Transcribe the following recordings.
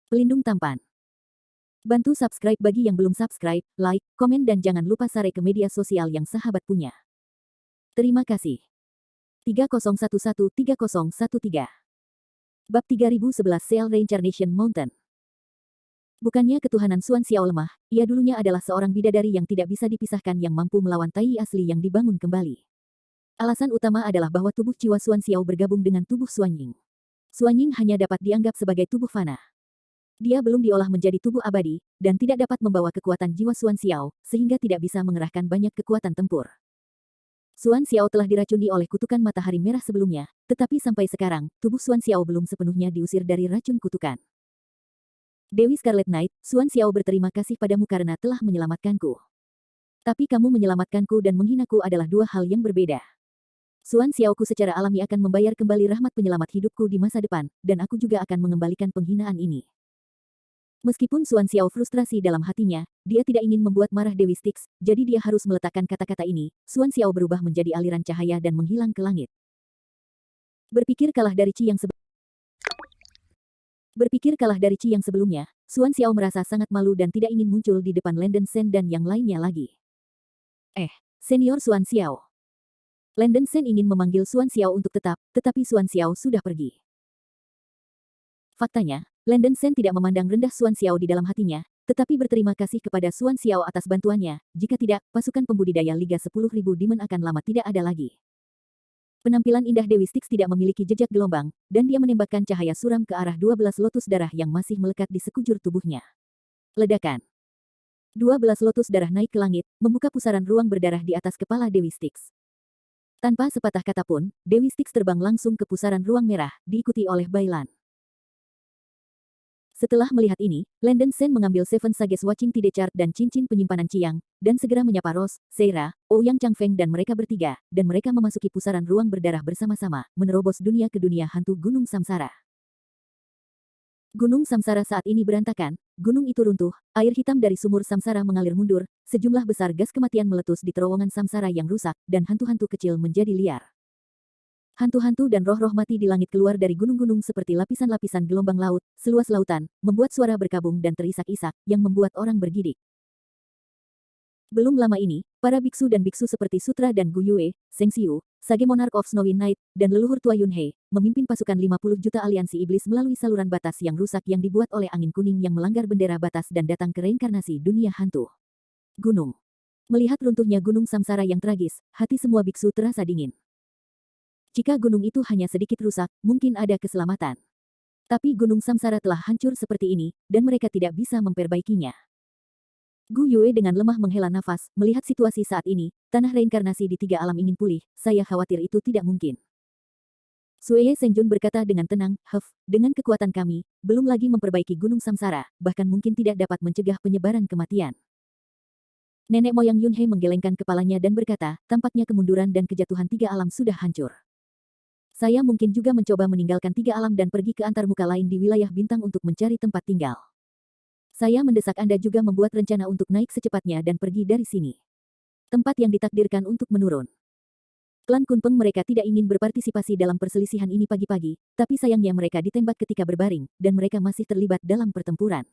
Pelindung tampan. Bantu subscribe bagi yang belum subscribe, like, komen dan jangan lupa share ke media sosial yang sahabat punya. Terima kasih. 3011-3013 Bab 3011 Seal Reincarnation Mountain. Bukannya ketuhanan Xuan Xiao lemah, ia dulunya adalah seorang bidadari yang tidak bisa dipisahkan yang mampu melawan Tai asli yang dibangun kembali. Alasan utama adalah bahwa tubuh jiwa Xuan Xiao bergabung dengan tubuh Xuan Ying. Xuan Ying hanya dapat dianggap sebagai tubuh fana. Dia belum diolah menjadi tubuh abadi, dan tidak dapat membawa kekuatan jiwa Xuan Xiao, sehingga tidak bisa mengerahkan banyak kekuatan tempur. Xuan Xiao telah diracuni oleh kutukan matahari merah sebelumnya, tetapi sampai sekarang, tubuh Xuan Xiao belum sepenuhnya diusir dari racun kutukan. Dewi Scarlet Knight, Xuan Xiao berterima kasih padamu karena telah menyelamatkanku. Tapi kamu menyelamatkanku dan menghinaku adalah dua hal yang berbeda. Xuan Xiaoku secara alami akan membayar kembali rahmat penyelamat hidupku di masa depan, dan aku juga akan mengembalikan penghinaan ini. Meskipun Xuan Xiao frustrasi dalam hatinya, dia tidak ingin membuat marah Dewi Styx, jadi dia harus meletakkan kata-kata ini. Xuan Xiao berubah menjadi aliran cahaya dan menghilang ke langit. Berpikir kalah dari Qi yang sebelumnya, Xuan Xiao merasa sangat malu dan tidak ingin muncul di depan Landen Shen dan yang lainnya lagi. Senior Xuan Xiao. Landen Shen ingin memanggil Xuan Xiao untuk tetap, tetapi Xuan Xiao sudah pergi. Faktanya, Landen Shen tidak memandang rendah Xuan Xiao di dalam hatinya, tetapi berterima kasih kepada Xuan Xiao atas bantuannya. Jika tidak, pasukan pembudidaya Liga 10.000 Demon akan lama tidak ada lagi. Penampilan indah Dewi Styx tidak memiliki jejak gelombang, dan dia menembakkan cahaya suram ke arah 12 lotus darah yang masih melekat di sekujur tubuhnya. Ledakan. 12 lotus darah naik ke langit, membuka pusaran ruang berdarah di atas kepala Dewi Styx. Tanpa sepatah kata pun, Dewi Styx terbang langsung ke pusaran ruang merah, diikuti oleh Bailan. Setelah melihat ini, Landen Shen mengambil Seven Sages Watching Tide Chart dan cincin penyimpanan Qiang, dan segera menyapa Rose, Seira, Ouyang Changfeng dan mereka bertiga, dan mereka memasuki pusaran ruang berdarah bersama-sama, menerobos dunia ke dunia hantu Gunung Samsara. Gunung Samsara saat ini berantakan, gunung itu runtuh, air hitam dari sumur Samsara mengalir mundur, sejumlah besar gas kematian meletus di terowongan Samsara yang rusak, dan hantu-hantu kecil menjadi liar. Hantu-hantu dan roh-roh mati di langit keluar dari gunung-gunung seperti lapisan-lapisan gelombang laut, seluas lautan, membuat suara berkabung dan terisak-isak, yang membuat orang bergidik. Belum lama ini, para biksu dan biksu seperti Sutra dan Gu Yue, Zheng Xiu, Sage Monarch of Snowy Night, dan leluhur tua Yun He, memimpin pasukan 50 juta aliansi iblis melalui saluran batas yang rusak yang dibuat oleh angin kuning yang melanggar bendera batas dan datang ke reinkarnasi dunia hantu. Gunung. Melihat runtuhnya gunung Samsara yang tragis, hati semua biksu terasa dingin. Jika gunung itu hanya sedikit rusak, mungkin ada keselamatan. Tapi gunung Samsara telah hancur seperti ini, dan mereka tidak bisa memperbaikinya. Gu Yue dengan lemah menghela nafas, melihat situasi saat ini, tanah reinkarnasi di tiga alam ingin pulih, saya khawatir itu tidak mungkin. Sueye Sengjun berkata dengan tenang, dengan kekuatan kami, belum lagi memperbaiki gunung Samsara, bahkan mungkin tidak dapat mencegah penyebaran kematian. Nenek moyang Yun He menggelengkan kepalanya dan berkata, tampaknya kemunduran dan kejatuhan tiga alam sudah hancur. Saya mungkin juga mencoba meninggalkan tiga alam dan pergi ke antarmuka lain di wilayah bintang untuk mencari tempat tinggal. Saya mendesak Anda juga membuat rencana untuk naik secepatnya dan pergi dari sini. Tempat yang ditakdirkan untuk menurun. Klan Kunpeng mereka tidak ingin berpartisipasi dalam perselisihan ini pagi-pagi, tapi sayangnya mereka ditembak ketika berbaring, dan mereka masih terlibat dalam pertempuran.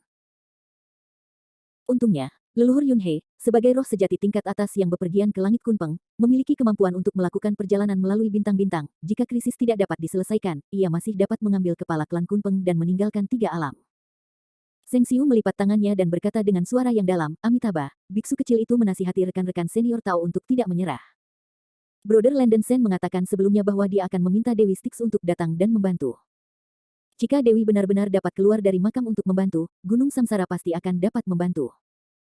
Untungnya, leluhur Yun He, sebagai roh sejati tingkat atas yang bepergian ke langit Kunpeng, memiliki kemampuan untuk melakukan perjalanan melalui bintang-bintang. Jika krisis tidak dapat diselesaikan, ia masih dapat mengambil kepala klan Kunpeng dan meninggalkan tiga alam. Zheng Xiu melipat tangannya dan berkata dengan suara yang dalam, Amitabha, biksu kecil itu menasihati rekan-rekan senior Tao untuk tidak menyerah. Brother Landen Shen mengatakan sebelumnya bahwa dia akan meminta Dewi Styx untuk datang dan membantu. Jika Dewi benar-benar dapat keluar dari makam untuk membantu, Gunung Samsara pasti akan dapat membantu.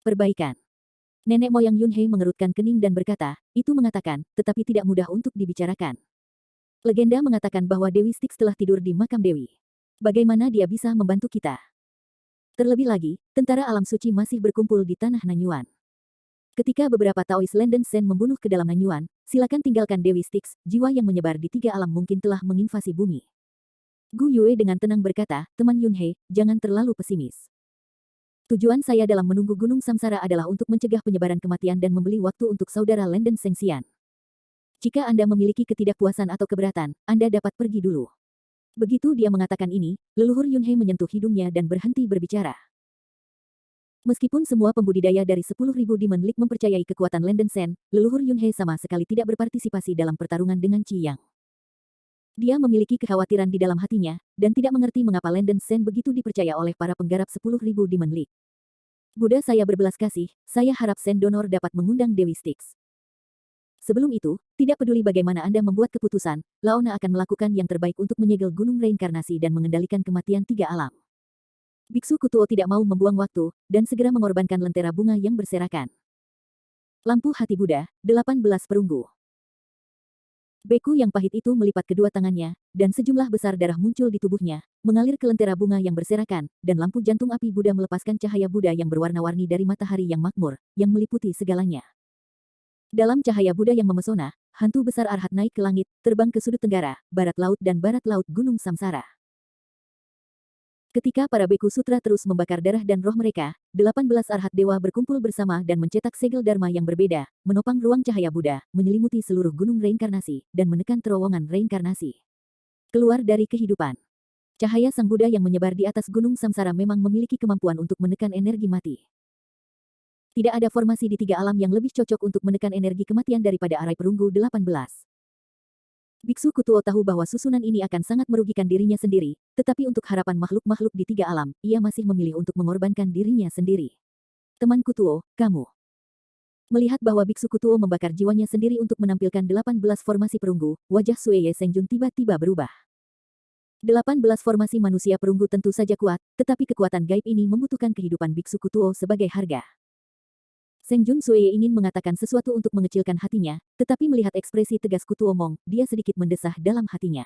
Perbaikan. Nenek moyang Yun He mengerutkan kening dan berkata, itu mengatakan, tetapi tidak mudah untuk dibicarakan. Legenda mengatakan bahwa Dewi Styx telah tidur di makam Dewi. Bagaimana dia bisa membantu kita? Terlebih lagi, tentara alam suci masih berkumpul di tanah Nanyuan. Ketika beberapa Taois Landen Shen membunuh ke dalam Nanyuan, silakan tinggalkan Dewi Styx, jiwa yang menyebar di tiga alam mungkin telah menginvasi bumi. Gu Yue dengan tenang berkata, teman Yun He, jangan terlalu pesimis. Tujuan saya dalam menunggu Gunung Samsara adalah untuk mencegah penyebaran kematian dan membeli waktu untuk saudara Landen Sengxian. Jika Anda memiliki ketidakpuasan atau keberatan, Anda dapat pergi dulu. Begitu dia mengatakan ini, leluhur Yunhei menyentuh hidungnya dan berhenti berbicara. Meskipun semua pembudidaya dari 10.000 Demon League mempercayai kekuatan Landen Sen, leluhur Yunhei sama sekali tidak berpartisipasi dalam pertarungan dengan Qi Yang. Dia memiliki kekhawatiran di dalam hatinya, dan tidak mengerti mengapa Landen Sen begitu dipercaya oleh para penggarap 10.000 Demon League. Buddha saya berbelas kasih, saya harap Sen Donor dapat mengundang Dewi Styx. Sebelum itu, tidak peduli bagaimana Anda membuat keputusan, Laona akan melakukan yang terbaik untuk menyegel gunung reinkarnasi dan mengendalikan kematian tiga alam. Biksu Kutuo tidak mau membuang waktu, dan segera mengorbankan lentera bunga yang berserakan. Lampu hati Buddha, 18 perunggu. Beku yang pahit itu melipat kedua tangannya, dan sejumlah besar darah muncul di tubuhnya, mengalir ke lentera bunga yang berserakan, dan lampu jantung api Buddha melepaskan cahaya Buddha yang berwarna-warni dari matahari yang makmur, yang meliputi segalanya. Dalam cahaya Buddha yang memesona, hantu besar Arhat naik ke langit, terbang ke sudut tenggara, barat laut dan barat laut Gunung Samsara. Ketika para Beku Sutra terus membakar darah dan roh mereka, 18 Arhat Dewa berkumpul bersama dan mencetak segel Dharma yang berbeda, menopang ruang cahaya Buddha, menyelimuti seluruh gunung reinkarnasi, dan menekan terowongan reinkarnasi. Keluar dari kehidupan. Cahaya Sang Buddha yang menyebar di atas Gunung Samsara memang memiliki kemampuan untuk menekan energi mati. Tidak ada formasi di tiga alam yang lebih cocok untuk menekan energi kematian daripada arai perunggu 18. Biksu Kutuo tahu bahwa susunan ini akan sangat merugikan dirinya sendiri, tetapi untuk harapan makhluk-makhluk di tiga alam, ia masih memilih untuk mengorbankan dirinya sendiri. Teman Kutuo, kamu. Melihat bahwa Biksu Kutuo membakar jiwanya sendiri untuk menampilkan 18 formasi perunggu, wajah Sueye Sengjun tiba-tiba berubah. 18 formasi manusia perunggu tentu saja kuat, tetapi kekuatan gaib ini membutuhkan kehidupan Biksu Kutuo sebagai harga. Sengjun Sueye ingin mengatakan sesuatu untuk mengecilkan hatinya, tetapi melihat ekspresi tegas Kutuo Mong, dia sedikit mendesah dalam hatinya.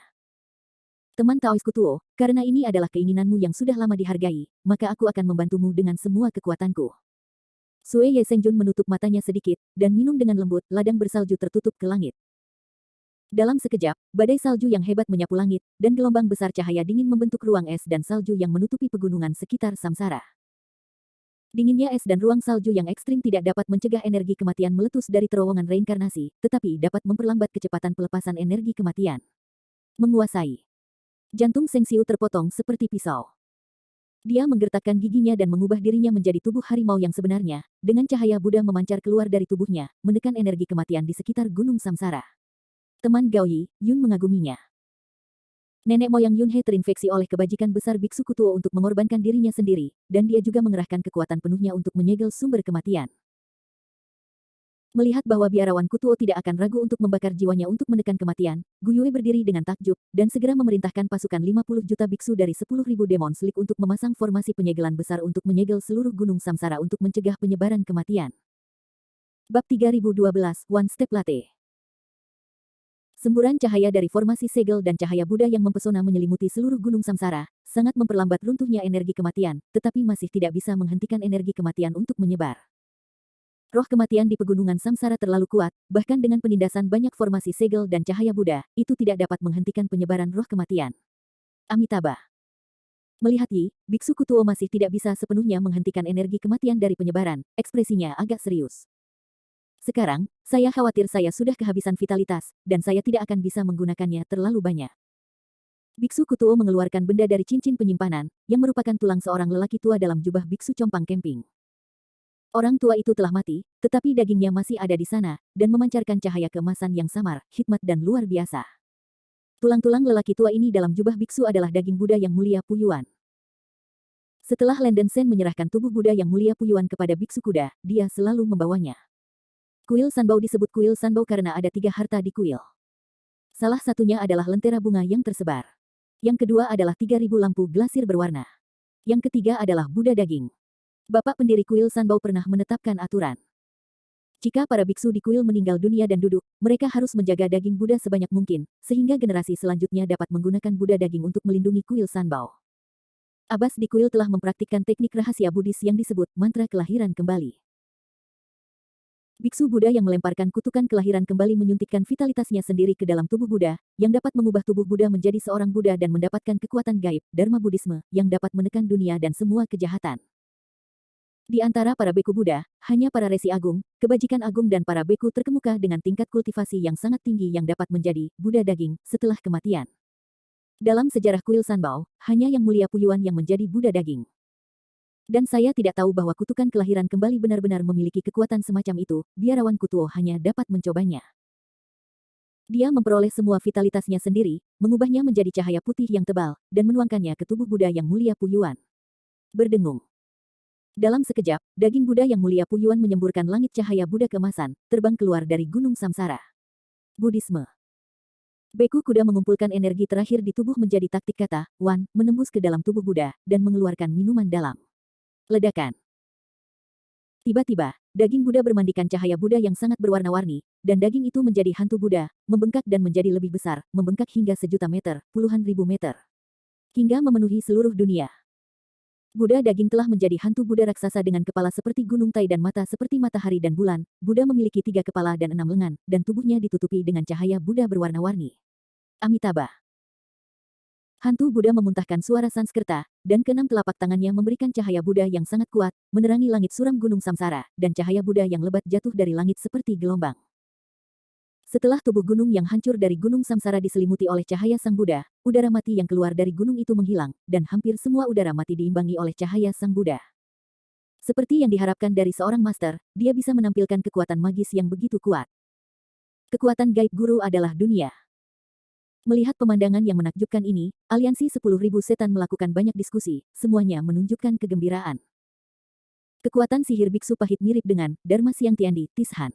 Teman Taois Kutuo, karena ini adalah keinginanmu yang sudah lama dihargai, maka aku akan membantumu dengan semua kekuatanku. Sueye Sengjun menutup matanya sedikit, dan minum dengan lembut, ladang bersalju tertutup ke langit. Dalam sekejap, badai salju yang hebat menyapu langit, dan gelombang besar cahaya dingin membentuk ruang es dan salju yang menutupi pegunungan sekitar Samsara. Dinginnya es dan ruang salju yang ekstrim tidak dapat mencegah energi kematian meletus dari terowongan reinkarnasi, tetapi dapat memperlambat kecepatan pelepasan energi kematian. Menguasai. Jantung Seng Xiu terpotong seperti pisau. Dia menggertakkan giginya dan mengubah dirinya menjadi tubuh harimau yang sebenarnya, dengan cahaya Buddha memancar keluar dari tubuhnya, menekan energi kematian di sekitar Gunung Samsara. Teman Gaoyi, Yun mengaguminya. Nenek moyang Yunhei terinfeksi oleh kebajikan besar Biksu Kutuo untuk mengorbankan dirinya sendiri, dan dia juga mengerahkan kekuatan penuhnya untuk menyegel sumber kematian. Melihat bahwa biarawan Kutuo tidak akan ragu untuk membakar jiwanya untuk menekan kematian, Gu Yue berdiri dengan takjub, dan segera memerintahkan pasukan 50 juta biksu dari 10.000 Demon League untuk memasang formasi penyegelan besar untuk menyegel seluruh gunung Samsara untuk mencegah penyebaran kematian. Bab 3012, One Step Latte. Semburan cahaya dari formasi segel dan cahaya Buddha yang mempesona menyelimuti seluruh gunung Samsara, sangat memperlambat runtuhnya energi kematian, tetapi masih tidak bisa menghentikan energi kematian untuk menyebar. Roh kematian di pegunungan Samsara terlalu kuat, bahkan dengan penindasan banyak formasi segel dan cahaya Buddha, itu tidak dapat menghentikan penyebaran roh kematian. Amitabha. Melihat Yi, Biksu Kutuo masih tidak bisa sepenuhnya menghentikan energi kematian dari penyebaran, ekspresinya agak serius. Sekarang, saya khawatir saya sudah kehabisan vitalitas, dan saya tidak akan bisa menggunakannya terlalu banyak. Biksu Kutuo mengeluarkan benda dari cincin penyimpanan, yang merupakan tulang seorang lelaki tua dalam jubah biksu compang camping. Orang tua itu telah mati, tetapi dagingnya masih ada di sana, dan memancarkan cahaya keemasan yang samar, hikmat dan luar biasa. Tulang-tulang lelaki tua ini dalam jubah biksu adalah daging Buddha yang mulia Puyuan. Setelah Landen Sen menyerahkan tubuh Buddha yang mulia Puyuan kepada biksu kuda, dia selalu membawanya. Kuil Sanbao disebut kuil Sanbao karena ada 3 harta di kuil. Salah satunya adalah lentera bunga yang tersebar. Yang kedua adalah 3.000 lampu glasir berwarna. Yang ketiga adalah Buddha daging. Bapak pendiri kuil Sanbao pernah menetapkan aturan. Jika para biksu di kuil meninggal dunia dan duduk, mereka harus menjaga daging Buddha sebanyak mungkin, sehingga generasi selanjutnya dapat menggunakan Buddha daging untuk melindungi kuil Sanbao. Abbas di kuil telah mempraktikkan teknik rahasia Buddhis yang disebut mantra kelahiran kembali. Biksu Buddha yang melemparkan kutukan kelahiran kembali menyuntikkan vitalitasnya sendiri ke dalam tubuh Buddha, yang dapat mengubah tubuh Buddha menjadi seorang Buddha dan mendapatkan kekuatan gaib, Dharma Buddhisme, yang dapat menekan dunia dan semua kejahatan. Di antara para beku Buddha, hanya para resi agung, kebajikan agung dan para beku terkemuka dengan tingkat kultivasi yang sangat tinggi yang dapat menjadi Buddha daging setelah kematian. Dalam sejarah kuil Sanbao, hanya Yang Mulia Puyuan yang menjadi Buddha daging. Dan saya tidak tahu bahwa kutukan kelahiran kembali benar-benar memiliki kekuatan semacam itu, biarawan Kutuo hanya dapat mencobanya. Dia memperoleh semua vitalitasnya sendiri, mengubahnya menjadi cahaya putih yang tebal, dan menuangkannya ke tubuh Buddha Yang Mulia Puyuan. Berdengung. Dalam sekejap, daging Buddha Yang Mulia Puyuan menyemburkan langit cahaya Buddha keemasan, terbang keluar dari gunung samsara. Buddhisme. Beku kuda mengumpulkan energi terakhir di tubuh menjadi taktik kata, Wan, menembus ke dalam tubuh Buddha, dan mengeluarkan minuman dalam. Ledakan. Tiba-tiba, daging Buddha bermandikan cahaya Buddha yang sangat berwarna-warni, dan daging itu menjadi hantu Buddha, membengkak dan menjadi lebih besar, membengkak hingga sejuta meter, puluhan ribu meter. Hingga memenuhi seluruh dunia. Buddha daging telah menjadi hantu Buddha raksasa dengan kepala seperti gunung Tai dan mata seperti matahari dan bulan. Buddha memiliki 3 kepala dan 6 lengan, dan tubuhnya ditutupi dengan cahaya Buddha berwarna-warni. Amitabha. Hantu Buddha memuntahkan suara Sanskerta, dan keenam telapak tangannya memberikan cahaya Buddha yang sangat kuat, menerangi langit suram gunung samsara, dan cahaya Buddha yang lebat jatuh dari langit seperti gelombang. Setelah tubuh gunung yang hancur dari gunung samsara diselimuti oleh cahaya Sang Buddha, udara mati yang keluar dari gunung itu menghilang, dan hampir semua udara mati diimbangi oleh cahaya Sang Buddha. Seperti yang diharapkan dari seorang master, dia bisa menampilkan kekuatan magis yang begitu kuat. Kekuatan gaib guru adalah dunia. Melihat pemandangan yang menakjubkan ini, aliansi 10.000 setan melakukan banyak diskusi, semuanya menunjukkan kegembiraan. Kekuatan sihir biksu pahit mirip dengan Dharma Siang Tiandi, Tishan.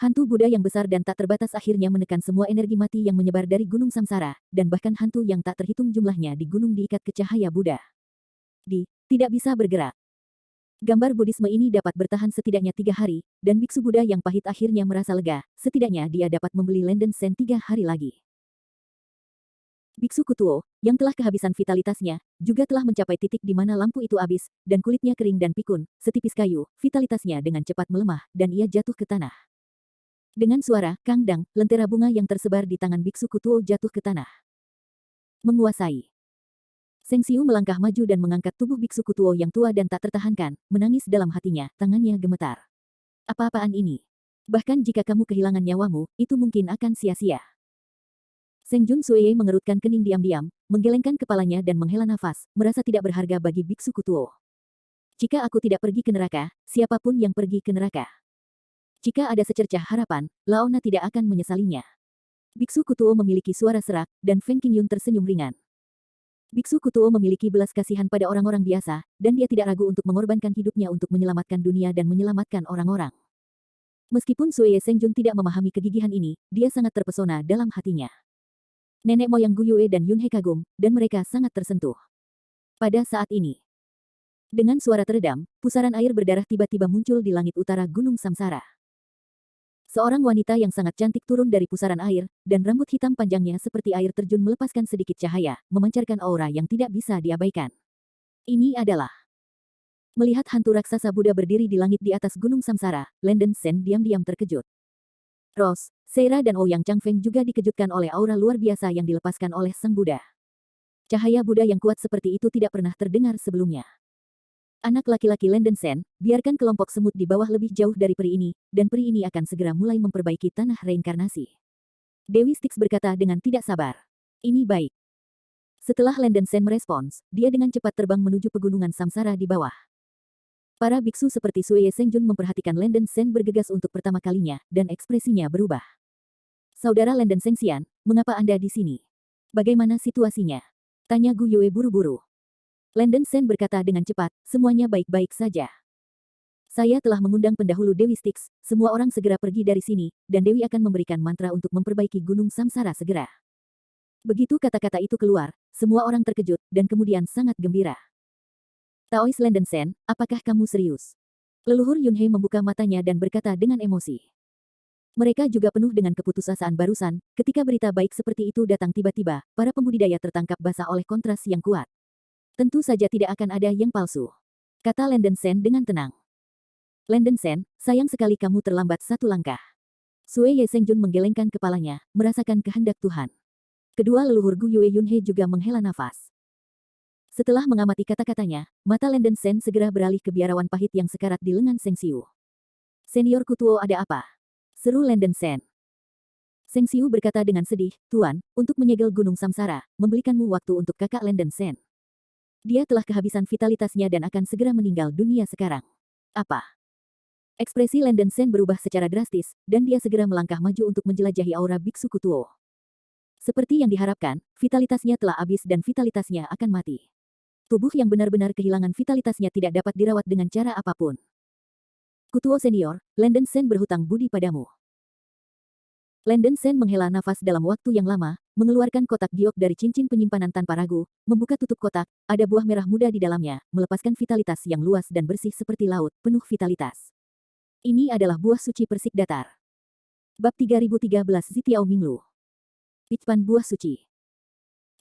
Hantu Buddha yang besar dan tak terbatas akhirnya menekan semua energi mati yang menyebar dari gunung samsara, dan bahkan hantu yang tak terhitung jumlahnya di gunung diikat ke cahaya Buddha. Tidak bisa bergerak. Gambar Buddhisme ini dapat bertahan setidaknya 3 hari, dan biksu Buddha yang pahit akhirnya merasa lega, setidaknya dia dapat membeli Lenden Sen 3 hari lagi. Biksu Kutuo, yang telah kehabisan vitalitasnya, juga telah mencapai titik di mana lampu itu habis, dan kulitnya kering dan pikun, setipis kayu, vitalitasnya dengan cepat melemah, dan ia jatuh ke tanah. Dengan suara, kangdang, lentera bunga yang tersebar di tangan Biksu Kutuo jatuh ke tanah. Menguasai. Seng Siu melangkah maju dan mengangkat tubuh Biksu Kutuo yang tua dan tak tertahankan, menangis dalam hatinya, tangannya gemetar. Apa-apaan ini? Bahkan jika kamu kehilangan nyawamu, itu mungkin akan sia-sia. Seng Jun Sueye mengerutkan kening diam-diam, menggelengkan kepalanya dan menghela nafas, merasa tidak berharga bagi Biksu Kutuo. Jika aku tidak pergi ke neraka, siapapun yang pergi ke neraka. Jika ada secercah harapan, Laona tidak akan menyesalinya. Biksu Kutuo memiliki suara serak, dan Feng Qingyun tersenyum ringan. Biksu Kutuo memiliki belas kasihan pada orang-orang biasa, dan dia tidak ragu untuk mengorbankan hidupnya untuk menyelamatkan dunia dan menyelamatkan orang-orang. Meskipun Sueye Sengjun tidak memahami kegigihan ini, dia sangat terpesona dalam hatinya. Nenek moyang Gu Yue dan Yun He kagum, dan mereka sangat tersentuh. Pada saat ini, dengan suara teredam, pusaran air berdarah tiba-tiba muncul di langit utara Gunung Samsara. Seorang wanita yang sangat cantik turun dari pusaran air, dan rambut hitam panjangnya seperti air terjun melepaskan sedikit cahaya, memancarkan aura yang tidak bisa diabaikan. Ini adalah melihat hantu raksasa Buddha berdiri di langit di atas Gunung Samsara, Lenden Sen diam-diam terkejut. Rose, Seira dan Ouyang Changfeng juga dikejutkan oleh aura luar biasa yang dilepaskan oleh Sang Buddha. Cahaya Buddha yang kuat seperti itu tidak pernah terdengar sebelumnya. Anak laki-laki Lenden Sen, biarkan kelompok semut di bawah lebih jauh dari peri ini, dan peri ini akan segera mulai memperbaiki tanah reinkarnasi. Dewi Styx berkata dengan tidak sabar. Ini baik. Setelah Lenden Sen merespons, dia dengan cepat terbang menuju pegunungan Samsara di bawah. Para biksu seperti Sueye Sengjun memperhatikan Lenden Sen bergegas untuk pertama kalinya, dan ekspresinya berubah. Saudara Lenden Sengxian, mengapa Anda di sini? Bagaimana situasinya? Tanya Gu Yue buru-buru. Lenden Sen berkata dengan cepat, semuanya baik-baik saja. Saya telah mengundang pendahulu Dewi Styx, semua orang segera pergi dari sini, dan Dewi akan memberikan mantra untuk memperbaiki Gunung Samsara segera. Begitu kata-kata itu keluar, semua orang terkejut, dan kemudian sangat gembira. Taois Lenden Sen, apakah kamu serius? Leluhur Yun He membuka matanya dan berkata dengan emosi. Mereka juga penuh dengan keputusasaan barusan, ketika berita baik seperti itu datang tiba-tiba, para pembudidaya tertangkap basah oleh kontras yang kuat. Tentu saja tidak akan ada yang palsu. Kata Lenden Sen dengan tenang. Lenden Sen, sayang sekali kamu terlambat satu langkah. Sueye Sengjun menggelengkan kepalanya, merasakan kehendak Tuhan. Kedua leluhur Gu Yue Yun He juga menghela nafas. Setelah mengamati kata-katanya, mata Lenden Sen segera beralih ke biarawan pahit yang sekarat di lengan Seng Siu. Senior Kutuo ada apa? Seru Lenden Sen. Seng Xiu berkata dengan sedih, Tuan, untuk menyegel Gunung Samsara, membelikanmu waktu untuk kakak Lenden Sen. Dia telah kehabisan vitalitasnya dan akan segera meninggal dunia sekarang. Apa? Ekspresi Lenden Sen berubah secara drastis, dan dia segera melangkah maju untuk menjelajahi aura Biksu Kutuo. Seperti yang diharapkan, vitalitasnya telah habis dan vitalitasnya akan mati. Tubuh yang benar-benar kehilangan vitalitasnya tidak dapat dirawat dengan cara apapun. Kutuo senior, Lenden Sen berhutang budi padamu. Lenden Sen menghela nafas dalam waktu yang lama, mengeluarkan kotak giok dari cincin penyimpanan tanpa ragu, membuka tutup kotak, ada buah merah muda di dalamnya, melepaskan vitalitas yang luas dan bersih seperti laut, penuh vitalitas. Ini adalah buah suci persik datar. Bab 3013 Zitiao Minglu. Pichpan buah suci.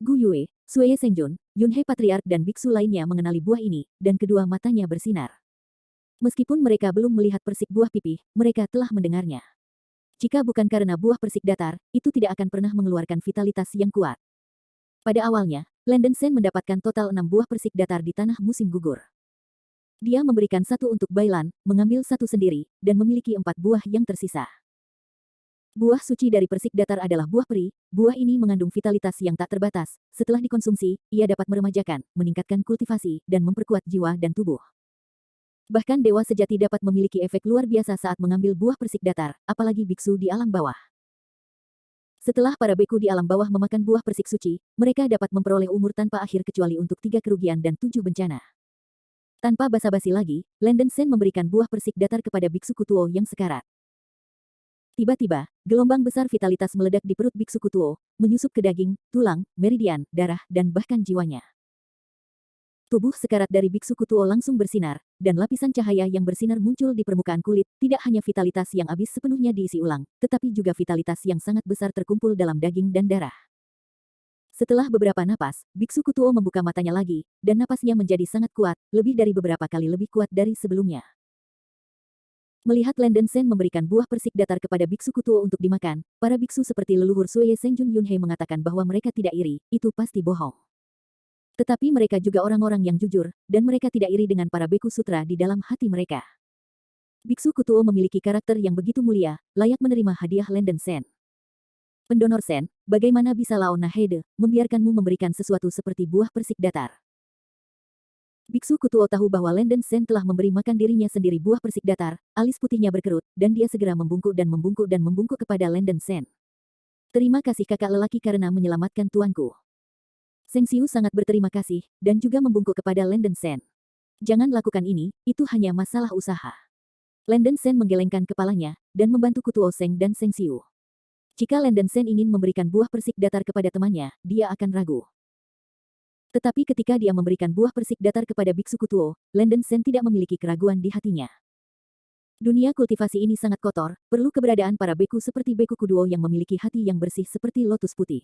Gu Yue, Sueye Sengjun, Yunhe Patriark dan biksu lainnya mengenali buah ini, dan kedua matanya bersinar. Meskipun mereka belum melihat persik buah pipih, mereka telah mendengarnya. Jika bukan karena buah persik datar, itu tidak akan pernah mengeluarkan vitalitas yang kuat. Pada awalnya, Lenden Sen mendapatkan total 6 buah persik datar di tanah musim gugur. Dia memberikan satu untuk Bailan, mengambil satu sendiri, dan memiliki 4 buah yang tersisa. Buah suci dari persik datar adalah buah peri, buah ini mengandung vitalitas yang tak terbatas, setelah dikonsumsi, ia dapat meremajakan, meningkatkan kultivasi, dan memperkuat jiwa dan tubuh. Bahkan dewa sejati dapat memiliki efek luar biasa saat mengambil buah persik datar, apalagi biksu di alam bawah. Setelah para beku di alam bawah memakan buah persik suci, mereka dapat memperoleh umur tanpa akhir kecuali untuk 3 kerugian dan 7 bencana. Tanpa basa-basi lagi, Lenden Sen memberikan buah persik datar kepada biksu Kutuo yang sekarat. Tiba-tiba, gelombang besar vitalitas meledak di perut biksu Kutuo, menyusup ke daging, tulang, meridian, darah, dan bahkan jiwanya. Tubuh sekarat dari biksu Kutuo langsung bersinar, dan lapisan cahaya yang bersinar muncul di permukaan kulit, tidak hanya vitalitas yang habis sepenuhnya diisi ulang, tetapi juga vitalitas yang sangat besar terkumpul dalam daging dan darah. Setelah beberapa napas, biksu Kutuo membuka matanya lagi, dan napasnya menjadi sangat kuat, lebih dari beberapa kali lebih kuat dari sebelumnya. Melihat Lenden Sen memberikan buah persik datar kepada biksu Kutuo untuk dimakan, para biksu seperti leluhur Sueye Sengjun Yunhe mengatakan bahwa mereka tidak iri, itu pasti bohong. Tetapi mereka juga orang-orang yang jujur, dan mereka tidak iri dengan para beku sutra di dalam hati mereka. Biksu Kutuo memiliki karakter yang begitu mulia, layak menerima hadiah Lenden Sen. Pendonor Sen, bagaimana bisa Laon Nahede membiarkanmu memberikan sesuatu seperti buah persik datar? Biksu Kutuo tahu bahwa Lenden Sen telah memberi makan dirinya sendiri buah persik datar, alis putihnya berkerut, dan dia segera membungkuk dan membungkuk kepada Lenden Sen. Terima kasih kakak lelaki karena menyelamatkan tuanku. Seng Xiu sangat berterima kasih, dan juga membungkuk kepada Lenden Sen. Jangan lakukan ini, itu hanya masalah usaha. Lenden Sen menggelengkan kepalanya, dan membantu Kutuo Seng dan Seng Xiu. Jika Lenden Sen ingin memberikan buah persik datar kepada temannya, dia akan ragu. Tetapi ketika dia memberikan buah persik datar kepada biksu Kutuo, Lenden Sen tidak memiliki keraguan di hatinya. Dunia kultivasi ini sangat kotor, perlu keberadaan para beku seperti beku Kuduo yang memiliki hati yang bersih seperti lotus putih.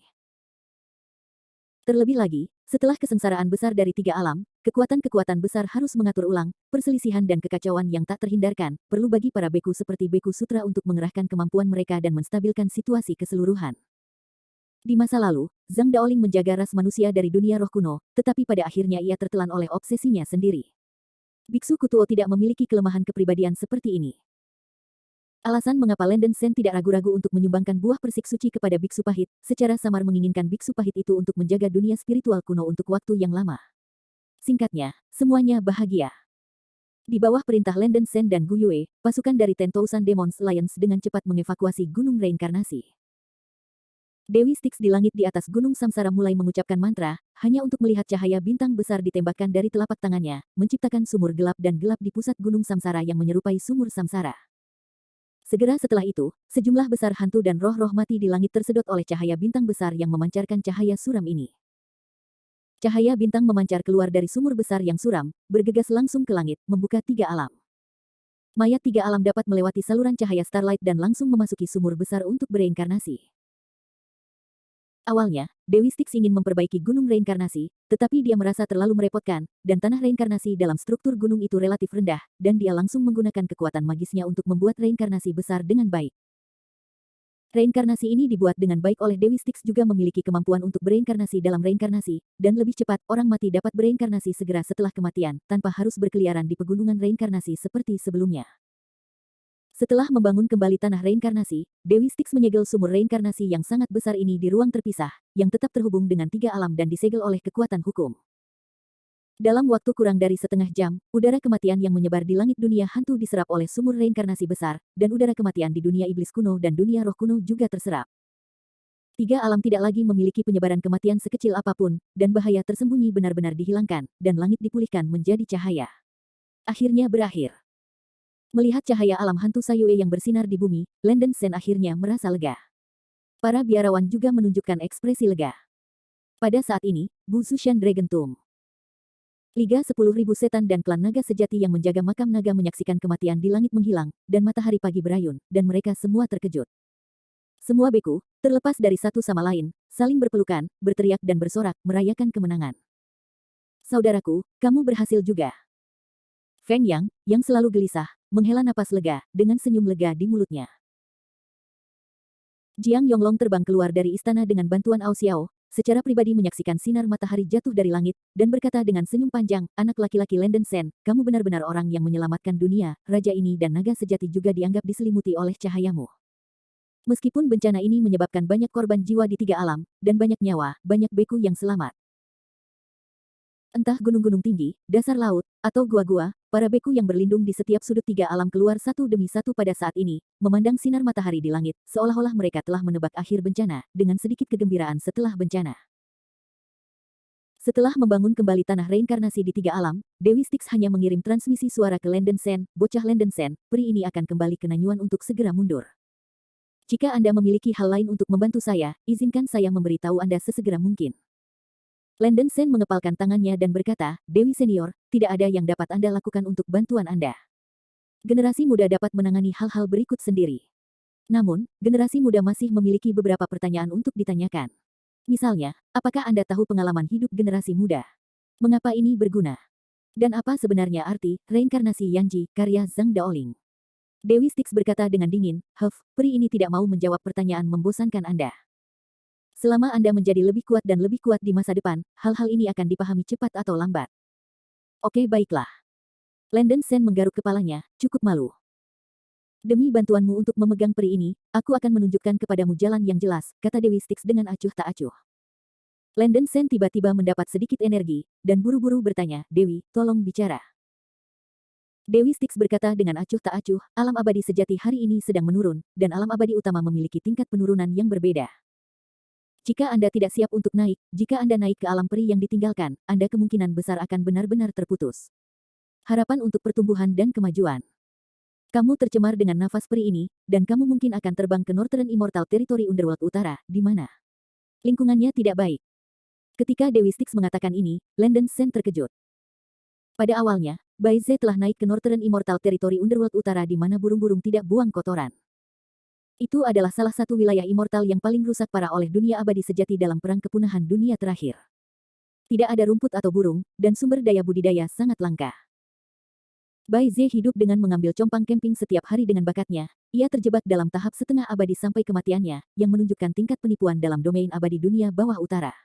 Terlebih lagi, setelah kesengsaraan besar dari 3 alam, kekuatan-kekuatan besar harus mengatur ulang, perselisihan dan kekacauan yang tak terhindarkan, perlu bagi para beku seperti beku sutra untuk mengerahkan kemampuan mereka dan menstabilkan situasi keseluruhan. Di masa lalu, Zhang Daoling menjaga ras manusia dari dunia roh kuno, tetapi pada akhirnya ia tertelan oleh obsesinya sendiri. Biksu Kutuo tidak memiliki kelemahan kepribadian seperti ini. Alasan mengapa Lenden Sen tidak ragu-ragu untuk menyumbangkan buah persik suci kepada biksu pahit, secara samar menginginkan biksu pahit itu untuk menjaga dunia spiritual kuno untuk waktu yang lama. Singkatnya, semuanya bahagia. Di bawah perintah Lenden Sen dan Gu Yue, pasukan dari 10,000 Demons Alliance dengan cepat mengevakuasi Gunung Reinkarnasi. Dewi Styx di langit di atas Gunung Samsara mulai mengucapkan mantra, hanya untuk melihat cahaya bintang besar ditembakkan dari telapak tangannya, menciptakan sumur gelap dan gelap di pusat Gunung Samsara yang menyerupai sumur Samsara. Segera setelah itu, sejumlah besar hantu dan roh-roh mati di langit tersedot oleh cahaya bintang besar yang memancarkan cahaya suram ini. Cahaya bintang memancar keluar dari sumur besar yang suram, bergegas langsung ke langit, membuka 3 alam. Mayat 3 alam dapat melewati saluran cahaya starlight dan langsung memasuki sumur besar untuk bereinkarnasi. Awalnya, Dewi Styx ingin memperbaiki gunung reinkarnasi, tetapi dia merasa terlalu merepotkan, dan tanah reinkarnasi dalam struktur gunung itu relatif rendah, dan dia langsung menggunakan kekuatan magisnya untuk membuat reinkarnasi besar dengan baik. Reinkarnasi ini dibuat dengan baik oleh Dewi Styx juga memiliki kemampuan untuk bereinkarnasi dalam reinkarnasi, dan lebih cepat, orang mati dapat bereinkarnasi segera setelah kematian, tanpa harus berkeliaran di pegunungan reinkarnasi seperti sebelumnya. Setelah membangun kembali tanah reinkarnasi, Dewi Styx menyegel sumur reinkarnasi yang sangat besar ini di ruang terpisah, yang tetap terhubung dengan tiga alam dan disegel oleh kekuatan hukum. Dalam waktu kurang dari setengah jam, udara kematian yang menyebar di langit dunia hantu diserap oleh sumur reinkarnasi besar, dan udara kematian di dunia iblis kuno dan dunia roh kuno juga terserap. Tiga alam tidak lagi memiliki penyebaran kematian sekecil apapun, dan bahaya tersembunyi benar-benar dihilangkan, dan langit dipulihkan menjadi cahaya. Akhirnya berakhir. Melihat cahaya alam hantu Sayue yang bersinar di bumi, Landen Sen akhirnya merasa lega. Para biarawan juga menunjukkan ekspresi lega. Pada saat ini, Bu Zushan Dragon Tomb. Liga 10.000 setan dan klan naga sejati yang menjaga makam naga menyaksikan kematian di langit menghilang, dan matahari pagi berayun, dan mereka semua terkejut. Semua beku, terlepas dari satu sama lain, saling berpelukan, berteriak dan bersorak, merayakan kemenangan. Saudaraku, kamu berhasil juga. Feng Yang, yang selalu gelisah, menghela napas lega, dengan senyum lega di mulutnya. Jiang Yonglong terbang keluar dari istana dengan bantuan Ao Xiao, secara pribadi menyaksikan sinar matahari jatuh dari langit, dan berkata dengan senyum panjang, anak laki-laki Landen Sen, kamu benar-benar orang yang menyelamatkan dunia, raja ini dan naga sejati juga dianggap diselimuti oleh cahayamu. Meskipun bencana ini menyebabkan banyak korban jiwa di tiga alam, dan banyak nyawa, banyak beku yang selamat. Entah gunung-gunung tinggi, dasar laut, atau gua-gua, para beku yang berlindung di setiap sudut tiga alam keluar satu demi satu pada saat ini, memandang sinar matahari di langit, seolah-olah mereka telah menebak akhir bencana, dengan sedikit kegembiraan setelah bencana. Setelah membangun kembali tanah reinkarnasi di tiga alam, Dewi Styx hanya mengirim transmisi suara ke Landen Sen, bocah Landen Sen, peri ini akan kembali ke Nanyuan untuk segera mundur. Jika Anda memiliki hal lain untuk membantu saya, izinkan saya memberitahu Anda sesegera mungkin. Landen Sen mengepalkan tangannya dan berkata, Dewi Senior, tidak ada yang dapat Anda lakukan untuk bantuan Anda. Generasi muda dapat menangani hal-hal berikut sendiri. Namun, generasi muda masih memiliki beberapa pertanyaan untuk ditanyakan. Misalnya, apakah Anda tahu pengalaman hidup generasi muda? Mengapa ini berguna? Dan apa sebenarnya arti reinkarnasi Yanji, karya Zhang Daoling? Dewi Styx berkata dengan dingin, peri ini tidak mau menjawab pertanyaan membosankan Anda. Selama Anda menjadi lebih kuat dan lebih kuat di masa depan, hal-hal ini akan dipahami cepat atau lambat. Oke, baiklah. Landen Sen menggaruk kepalanya, cukup malu. Demi bantuanmu untuk memegang peri ini, aku akan menunjukkan kepadamu jalan yang jelas, kata Dewi Styx dengan acuh tak acuh. Landen Sen tiba-tiba mendapat sedikit energi, dan buru-buru bertanya, Dewi, tolong bicara. Dewi Styx berkata dengan acuh tak acuh, alam abadi sejati hari ini sedang menurun, dan alam abadi utama memiliki tingkat penurunan yang berbeda. Jika Anda tidak siap untuk naik, jika Anda naik ke alam peri yang ditinggalkan, Anda kemungkinan besar akan benar-benar terputus. Harapan untuk pertumbuhan dan kemajuan. Kamu tercemar dengan nafas peri ini, dan kamu mungkin akan terbang ke Northern Immortal Territory Underworld Utara, di mana lingkungannya tidak baik. Ketika Dewi Styx mengatakan ini, Landen Sen terkejut. Pada awalnya, Bai Ze telah naik ke Northern Immortal Territory Underworld Utara di mana burung-burung tidak buang kotoran. Itu adalah salah satu wilayah immortal yang paling rusak parah oleh dunia abadi sejati dalam perang kepunahan dunia terakhir. Tidak ada rumput atau burung, dan sumber daya budidaya sangat langka. Bai Ze hidup dengan mengambil compang camping setiap hari dengan bakatnya. Ia terjebak dalam tahap setengah abadi sampai kematiannya, yang menunjukkan tingkat penipuan dalam domain abadi dunia bawah utara.